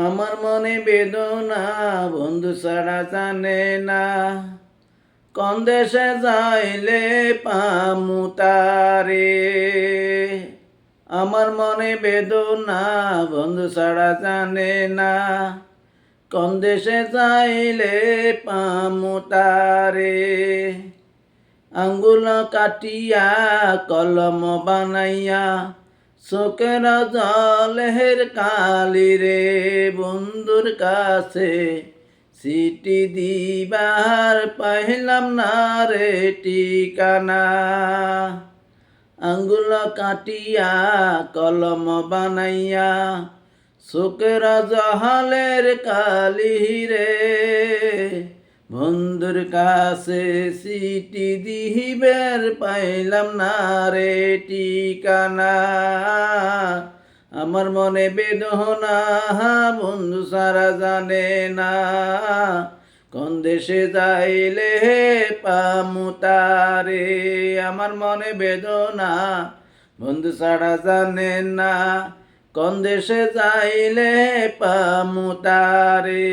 আমার মনে বেদনা বন্ধু ছাড়া জানে না, কোন দেশে যাইলে পামু তারে। আমার মনে বেদনা বন্ধু ছাড়া জানে না, কোন দেশে যাইলে পামু তারে। আঙ্গুল কাটিয়া কলম বানাইয়া চোখের জলের কালি রে, বন্ধুর কাছে চিঠি দিবার পাইলাম না রে ঠিকানা। আঙ্গুল কাটিয়া কলম বানাইয়া চোখের জলের কালি রে, বন্ধুর কাছে চিঠি দিবার পাইলাম না রে ঠিকানা। আমার মনে বেদনা বন্ধু ছাড়া জানে না, কোন দেশে যাইলে পামু তারে। আমার মনে বেদনা বন্ধু ছাড়া জানে না, কোন দেশে যাইলে পামু তারে।